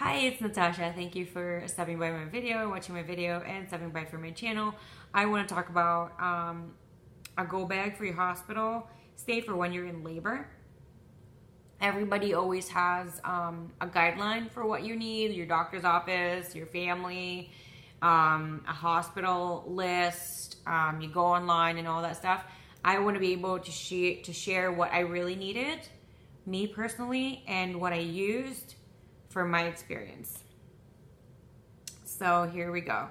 Hi, it's Natasha. Thank you for stopping by my video, watching my video, and stopping by for my channel. I want to talk about a go bag for your hospital stay for when you're in labor. Everybody always has a guideline for what you need, your doctor's office, your family, a hospital list, you go online and all that stuff. I want to be able to share what I really needed, me personally, and what I used for my experience. So here we go.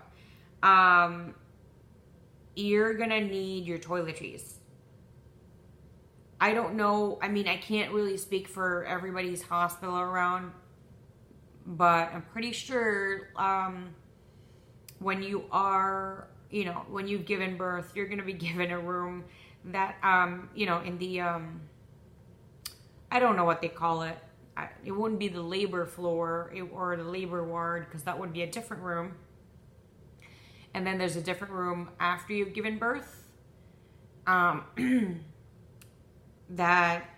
You're gonna need your toiletries. I don't know, I mean, I can't really speak for everybody's hospital around, but I'm pretty sure when you are, when you've given birth, you're gonna be given a room that, in the, I don't know what they call it. It wouldn't be the labor floor or the labor ward, because that would be a different room. And then there's a different room after you've given birth. That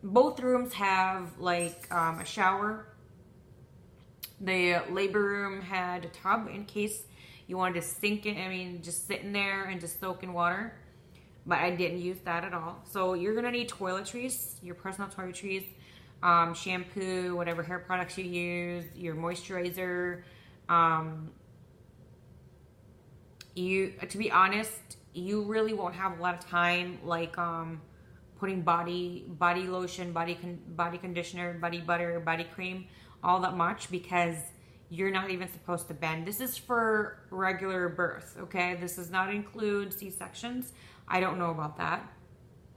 both rooms have like a shower. The labor room had a tub in case you wanted to sink in, just sit in there and just soak in water. But I didn't use that at all. So you're gonna need toiletries, your personal toiletries, shampoo, whatever hair products you use, your moisturizer. To be honest, you really won't have a lot of time, like putting body lotion, body conditioner, body butter, body cream, all that much, because you're not even supposed to bend. This is for regular birth, okay? This does not include C-sections. I don't know about that.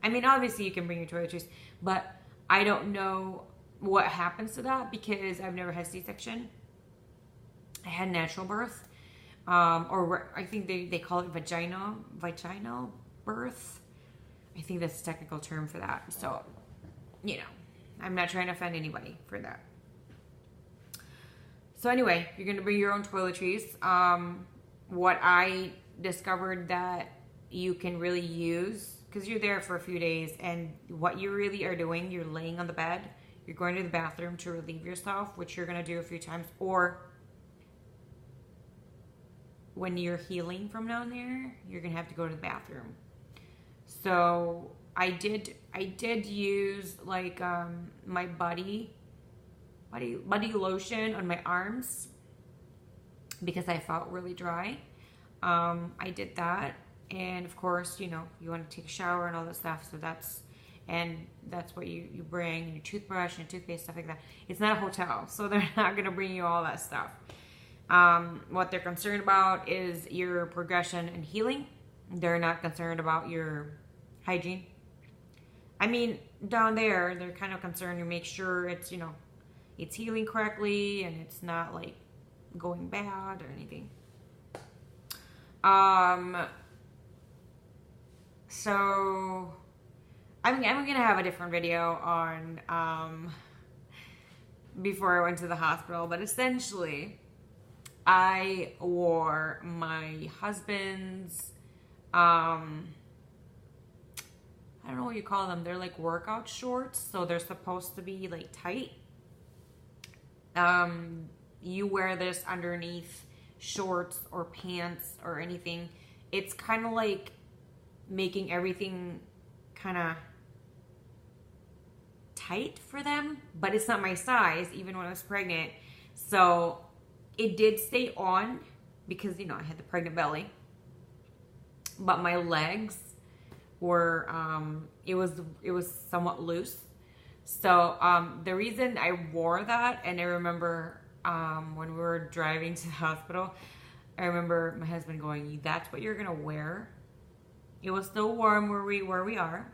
I mean, obviously you can bring your toiletries, but I don't know what happens to that because I've never had C-section. I had natural birth, or I think they call it vaginal birth. I think that's a technical term for that. So, I'm not trying to offend anybody for that. So anyway, you're going to bring your own toiletries. What I discovered that you can really use, because you're there for a few days, and what you really are doing, you're laying on the bed, you're going to the bathroom to relieve yourself, which you're going to do a few times, or when you're healing from down there, you're going to have to go to the bathroom. So I did use like my body lotion on my arms because I felt really dry. I did that, and of course, you want to take a shower and all that stuff. So that's what you bring, and your toothbrush and your toothpaste, stuff like that. It's not a hotel, so they're not gonna bring you all that stuff. What they're concerned about is your progression and healing. They're not concerned about your hygiene. I mean, down there, they're kind of concerned to make sure it's, it's healing correctly and it's not like going bad or anything. So I'm gonna have a different video on before I went to the hospital, but essentially I wore my husband's I don't know what you call them. They're like workout shorts, so they're supposed to be like tight. You wear this underneath shorts or pants or anything. It's kind of like making everything kind of tight for them, but it's not my size, even when I was pregnant. So it did stay on because, I had the pregnant belly, but my legs were, it was somewhat loose. So the reason I wore that, and I remember when we were driving to the hospital, I remember my husband going, "That's what you're gonna wear." It was still warm where we are,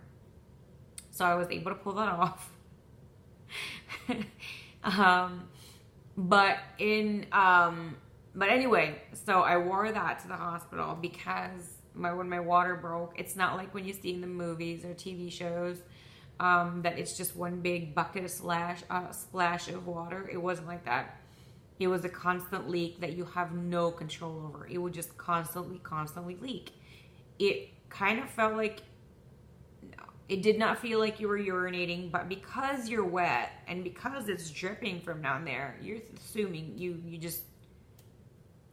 so I was able to pull that off. But anyway, so I wore that to the hospital because when my water broke, it's not like when you see in the movies or TV shows that it's just one big bucket of splash of water. It wasn't like that. It was a constant leak that you have no control over. It would just constantly leak. It kind of felt like, It did not feel like you were urinating, but because you're wet and because it's dripping from down there, you're assuming you just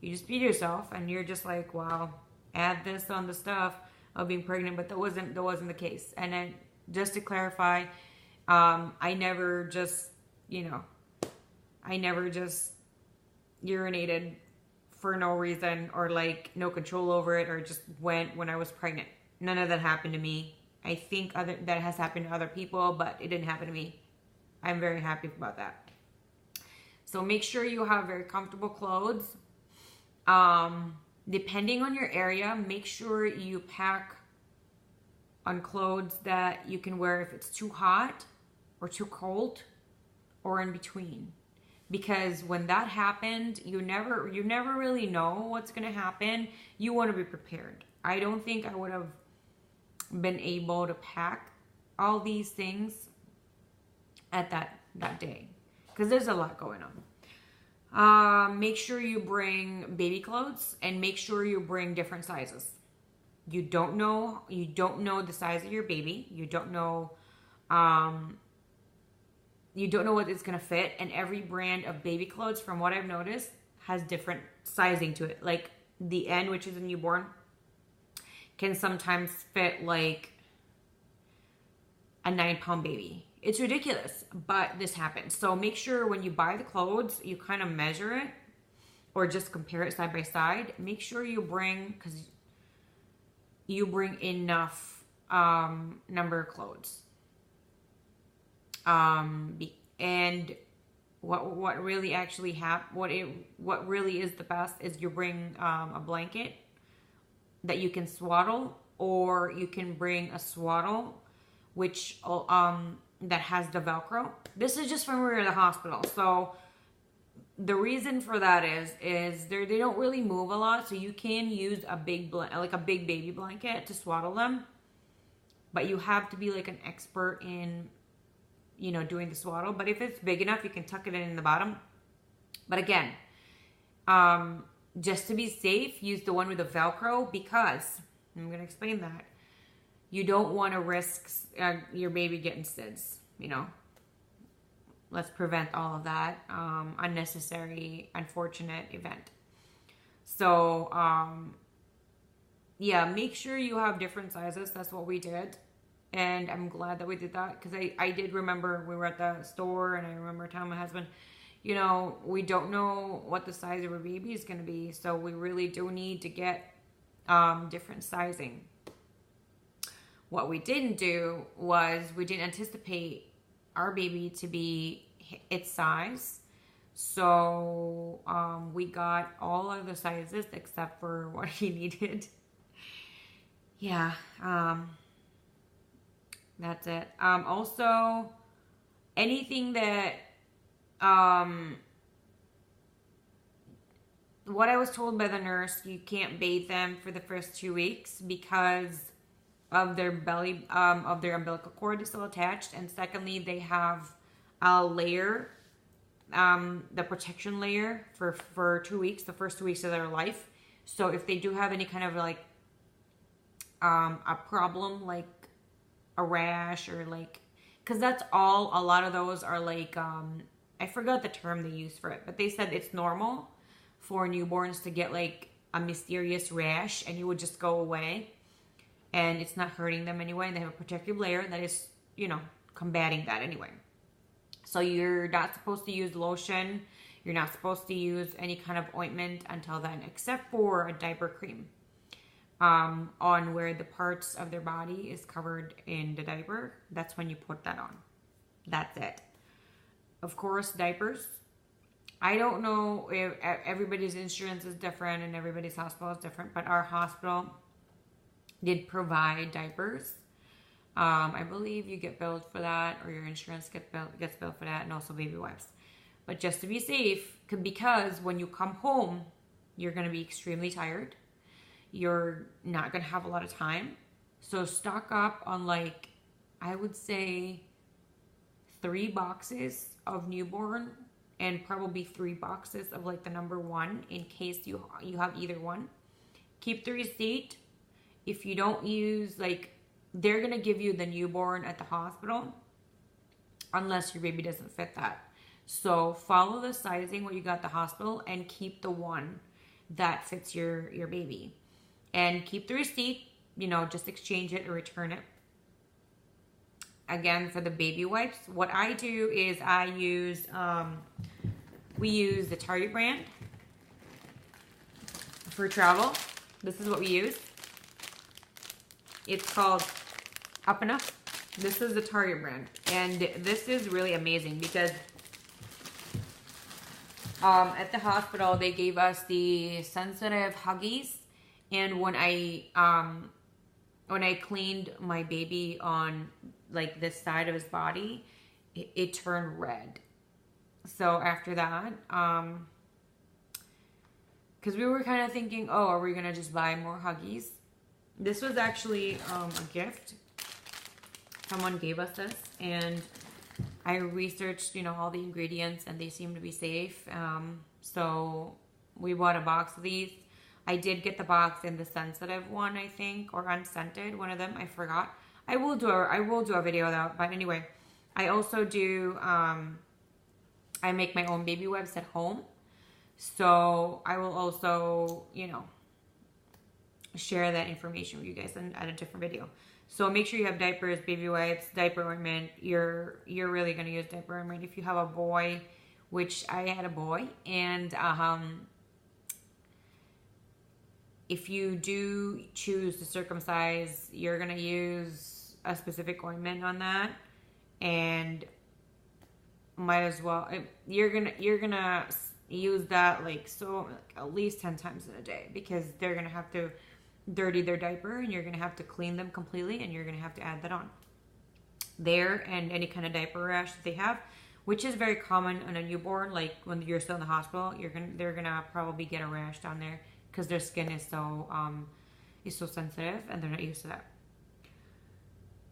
beat yourself, and you're just like, wow, add this on the stuff of being pregnant, but that wasn't the case. And then just to clarify, I never just urinated for no reason, or like no control over it, or just went when I was pregnant. None of that happened to me. I think that has happened to other people, but it didn't happen to me. I'm very happy about that. So make sure you have very comfortable clothes. Depending on your area, make sure you pack on clothes that you can wear if it's too hot or too cold or in between. Because when that happened, you never really know what's going to happen. You want to be prepared. I don't think I would have been able to pack all these things at that day, because there's a lot going on. Make sure you bring baby clothes, and make sure you bring different sizes. You don't know the size of your baby. You don't know what it's gonna fit, and every brand of baby clothes, from what I've noticed, has different sizing to it. Like the N, which is a newborn, can sometimes fit like a 9-pound baby. It's ridiculous, but this happens. So make sure when you buy the clothes, you kind of measure it, or just compare it side by side. Make sure you bring enough number of clothes. And what really is the best is you bring a blanket that you can swaddle, or you can bring a swaddle which that has the Velcro. This is just when we were in the hospital. So the reason for that is they don't really move a lot, so you can use a big baby blanket to swaddle them, but you have to be like an expert in doing the swaddle. But if it's big enough, you can tuck it in the bottom. But again, just to be safe, use the one with the Velcro, because I'm going to explain that. You don't want to risk your baby getting SIDS, Let's prevent all of that unnecessary, unfortunate event. So, yeah, make sure you have different sizes. That's what we did. And I'm glad that we did that, because I did remember we were at the store, and I remember telling my husband, we don't know what the size of our baby is going to be. So we really do need to get different sizing. What we didn't do was we didn't anticipate our baby to be its size. So we got all of the sizes except for what he needed. Yeah. That's it. Also, anything that, what I was told by the nurse, you can't bathe them for the first 2 weeks because of their belly, of their umbilical cord is still attached. And secondly, they have a layer, the protection layer for 2 weeks, the first 2 weeks of their life. So if they do have any kind of like, a problem, like a rash, or like, because that's all, a lot of those are like, I forgot the term they use for it, but they said it's normal for newborns to get like a mysterious rash, and you would just go away, and it's not hurting them anyway, and they have a protective layer that is, combating that anyway. So you're not supposed to use lotion, you're not supposed to use any kind of ointment until then, except for a diaper cream. On where the parts of their body is covered in the diaper, that's when you put that on. That's it. Of course, diapers. I don't know if everybody's insurance is different and everybody's hospital is different, but our hospital did provide diapers. I believe you get billed for that, or your insurance gets billed for that, and also baby wipes. But just to be safe, because when you come home, you're going to be extremely tired. You're not going to have a lot of time. So stock up on, like, I would say 3 boxes of newborn, and probably 3 boxes of like the number 1 in case you have either one. Keep the receipt. If you don't use, like, they're gonna give you the newborn at the hospital unless your baby doesn't fit that. So follow the sizing what you got at the hospital and keep the one that fits your baby. And keep the receipt, you know, just exchange it or return it. Again, for the baby wipes, what I do is we use the Target brand for travel. This is what we use. It's called Up and Up. This is the Target brand. And this is really amazing because at the hospital, they gave us the sensitive Huggies. And when I cleaned my baby on like this side of his body, it turned red. So after that, because we were kind of thinking, oh, are we gonna just buy more Huggies? This was actually a gift. Someone gave us this, and I researched, you know, all the ingredients, and they seem to be safe. So we bought a box of these. I did get the box in the sensitive one, I think, or unscented, one of them. I forgot. I will do a video of that. But anyway, I also do. I make my own baby webs at home, so I will also, you know, share that information with you guys at a different video. So make sure you have diapers, baby wipes, diaper ointment. You're really gonna use diaper ointment if you have a boy, which I had a boy, and if you do choose to circumcise, you're gonna use a specific ointment on that, and might as well. You're gonna use that like at least 10 times in a day, because they're gonna have to dirty their diaper, and you're gonna have to clean them completely, and you're gonna have to add that on there, and any kind of diaper rash that they have, which is very common on a newborn. Like when you're still in the hospital, they're gonna probably get a rash down there because their skin is so sensitive and they're not used to that.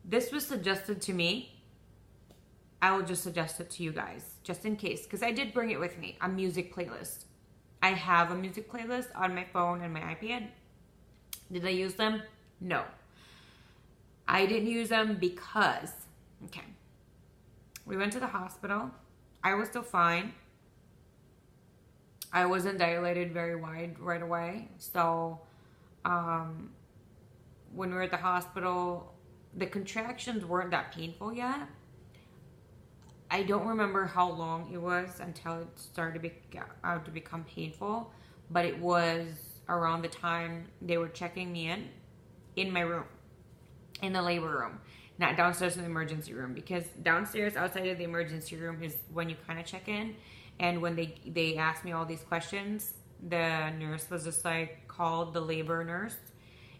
This was suggested to me. I will just suggest it to you guys just in case, because I did bring it with me. A music playlist. I have a music playlist on my phone and my iPad. Did I use them? No. I didn't use them because, okay, we went to the hospital. I was still fine. I wasn't dilated very wide right away. So when we were at the hospital, the contractions weren't that painful yet. I don't remember how long it was until it started to become painful, but it was around the time they were checking me in my room, in the labor room, not downstairs in the emergency room, because downstairs outside of the emergency room is when you kind of check in. And when they asked me all these questions, the nurse was just like, called the labor nurse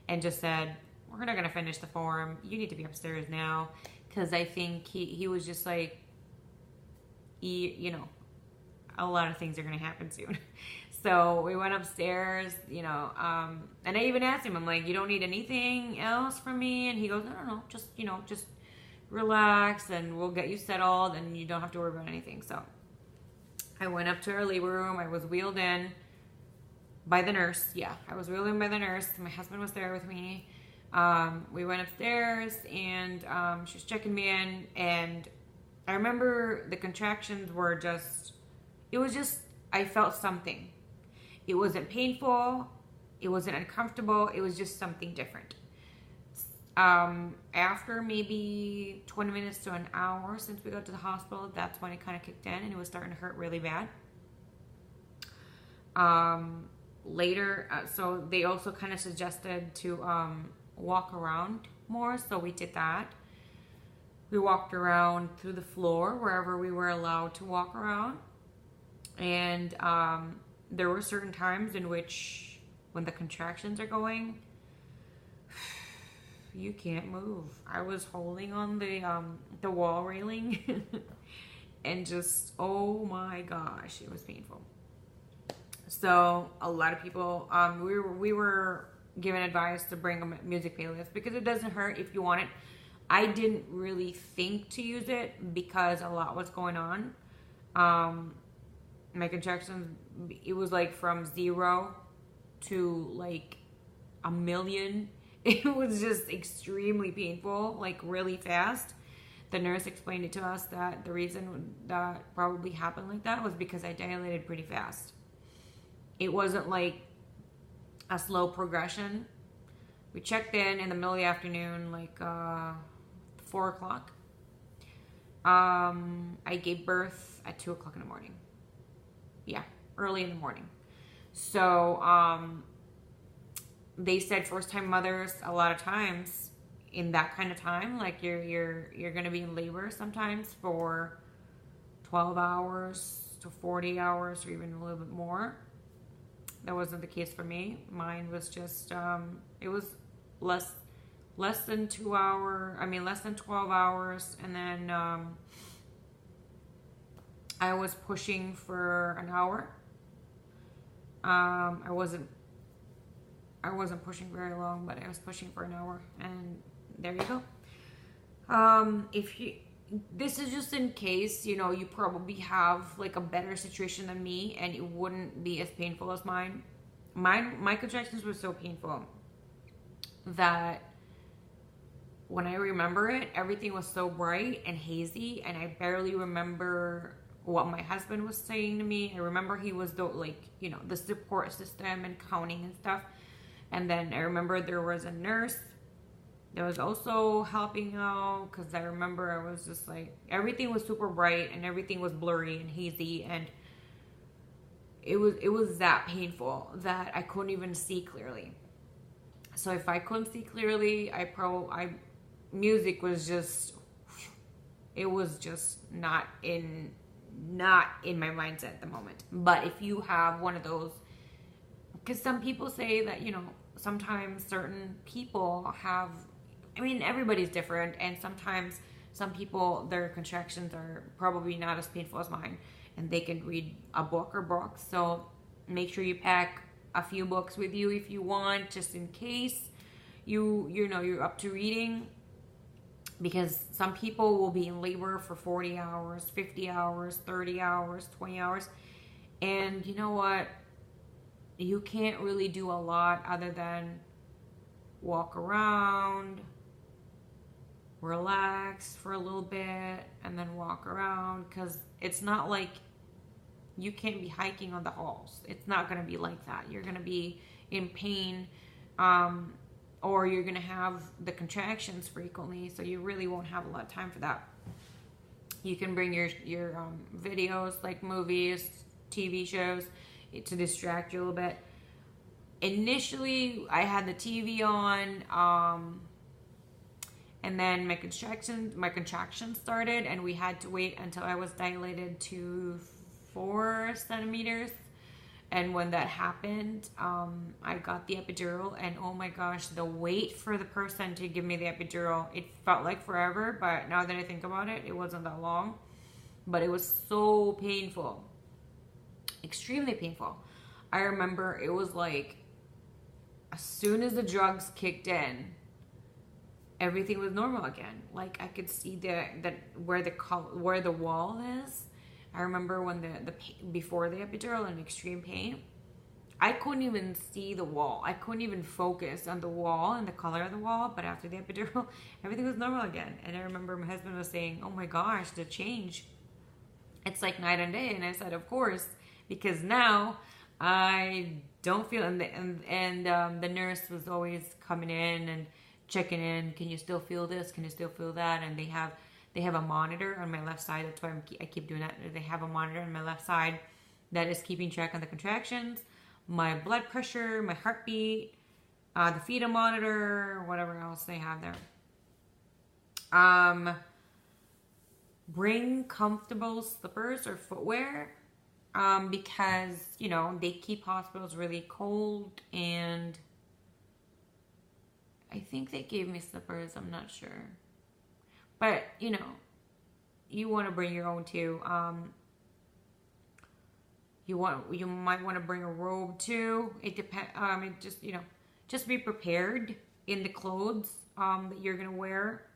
and just said, we're not gonna finish the form, you need to be upstairs now, because I think he was just like, you know, a lot of things are gonna happen soon. So we went upstairs, you know, and I even asked him, I'm like, you don't need anything else from me? And he goes, no, just, you know, just relax and we'll get you settled and you don't have to worry about anything. So I went up to our labor room. I was wheeled in by the nurse. Yeah, I was wheeled in by the nurse. My husband was there with me. We went upstairs and she was checking me in, and I remember the contractions were just, it was just, I felt something. It wasn't painful. It wasn't uncomfortable. It was just something different. After maybe 20 minutes to an hour since we got to the hospital, that's when it kind of kicked in and it was starting to hurt really bad. Later, so they also kind of suggested to walk around more, so we did that. We walked around through the floor wherever we were allowed to walk around. And there were certain times in which when the contractions are going, you can't move. I was holding on the wall railing and just, oh my gosh, it was painful. So a lot of people, we were given advice to bring a music playlist because it doesn't hurt if you want it. I didn't really think to use it because a lot was going on. My contractions, it was like from 0 to like 1,000,000 It was just extremely painful, like really fast. The nurse explained it to us that the reason that probably happened like that was because I dilated pretty fast. It wasn't like a slow progression. We checked in the middle of the afternoon, like 4 o'clock. I gave birth at 2 o'clock in the morning. Yeah, early in the morning. So they said first time mothers, a lot of times in that kind of time, like you're gonna be in labor sometimes for 12 hours to 40 hours or even a little bit more. That wasn't the case for me. Mine was just it was less than 12 hours, and then I was pushing for an hour. I wasn't pushing very long, but I was pushing for an hour, and there you go. This is just in case, you probably have like a better situation than me, and it wouldn't be as painful as mine. My contractions were so painful that when I remember it, everything was so bright and hazy, and I barely remember what my husband was saying to me. I remember he was the support system and counting and stuff. And then I remember there was a nurse that was also helping out, because I remember I was just like, everything was super bright and everything was blurry and hazy, and it was that painful that I couldn't even see clearly. So if I couldn't see clearly, music was just, it was just not in my mindset at the moment. But if you have one of those, because some people say that, sometimes certain people have, everybody's different, and sometimes some people, their contractions are probably not as painful as mine, and they can read a book or books. So make sure you pack a few books with you if you want, just in case you're up to reading, because some people will be in labor for 40 hours, 50 hours, 30 hours, 20 hours, and you know what? You can't really do a lot other than walk around, relax for a little bit, and then walk around, because it's not like you can't be hiking on the halls. It's not going to be like that. You're going to be in pain, or you're going to have the contractions frequently, so you really won't have a lot of time for that. You can bring your videos, like movies, TV shows, to distract you a little bit. Initially, I had the TV on, and then my contractions started, and we had to wait until I was dilated to 4 centimeters. And when that happened, I got the epidural, and oh my gosh, the wait for the person to give me the epidural, it felt like forever, but now that I think about it, it wasn't that long. But it was so painful. Extremely painful. I remember it was like, as soon as the drugs kicked in, everything was normal again. Like I could see where the wall is. I remember when before the epidural and extreme pain, I couldn't even see the wall. I couldn't even focus on the wall and the color of the wall. But after the epidural, everything was normal again. And I remember my husband was saying, "Oh my gosh, the change! It's like night and day." And I said, "Of course, because now I don't feel." And the nurse was always coming in and checking in. Can you still feel this? Can you still feel that? And they have a monitor on my left side. That's why I keep doing that. They have a monitor on my left side that is keeping track on the contractions, my blood pressure, my heartbeat, the fetal monitor, whatever else they have there. Bring comfortable slippers or footwear, because, they keep hospitals really cold, and I think they gave me slippers. I'm not sure. But, you want to bring your own too. You might want to bring a robe too. It depends. Just be prepared in the clothes that you're going to wear.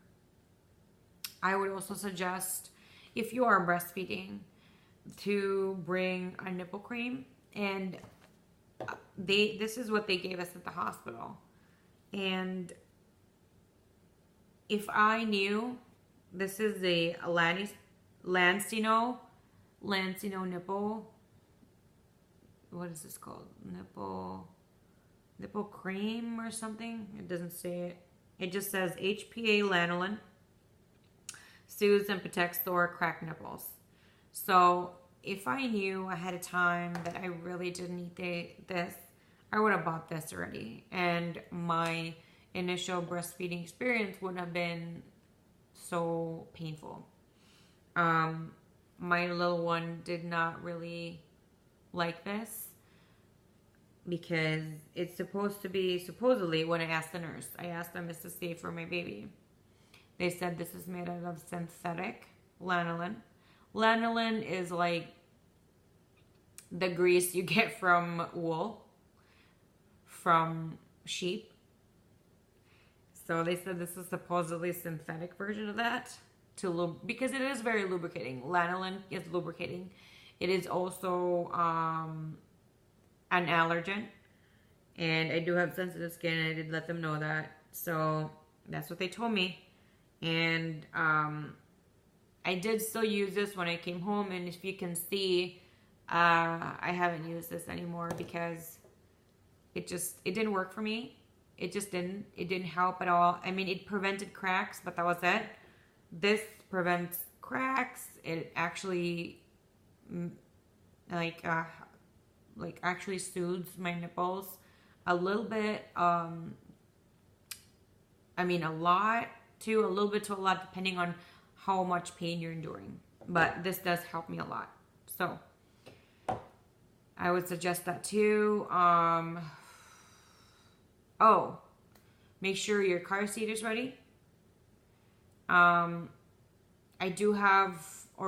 I would also suggest, if you are breastfeeding, to bring a nipple cream. And this is what they gave us at the hospital. And if I knew, this is the Lancino nipple. What is this called? Nipple cream or something. It doesn't say it. It just says HPA lanolin soothes and protects sore, cracked nipples. So if I knew ahead of time that I really didn't need this, I would have bought this already. And my initial breastfeeding experience wouldn't have been so painful. My little one did not really like this because it's supposed to be, supposedly, when I asked the nurse, I asked them, is this safe for my baby? They said this is made out of synthetic lanolin. Lanolin is like the grease you get from wool, from sheep. So they said this is supposedly synthetic version of that because it is very lubricating. Lanolin is lubricating. It is also an allergen, and I do have sensitive skin, and I did let them know that. So that's what they told me. And I did still use this when I came home, and if you can see, I haven't used this anymore because it didn't work for me. It didn't help at all. I mean, it prevented cracks, but that was it. This prevents cracks. It actually actually soothes my nipples a little bit. I mean, a little bit to a lot, depending on how much pain you're enduring. But this does help me a lot. So I would suggest that too. Oh, make sure your car seat is ready.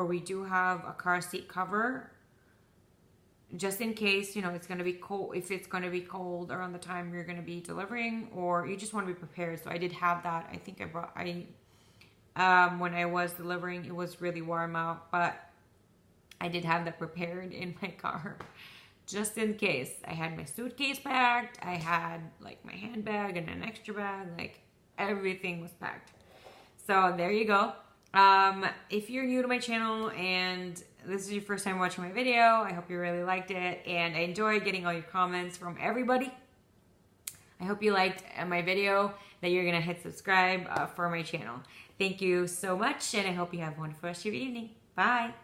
We do have a car seat cover just in case, it's going to be cold. If it's going to be cold around the time you're going to be delivering, or you just want to be prepared. So I did have that. I think when I was delivering, it was really warm out, but I did have that prepared in my car just in case. I had my suitcase packed. I had like my handbag and an extra bag, like everything was packed. So there you go. If you're new to my channel and this is your first time watching my video, I hope you really liked it, and I enjoyed getting all your comments from everybody. I hope you liked my video, that you're gonna hit subscribe for my channel. Thank you so much, and I hope you have a wonderful rest of your evening. Bye.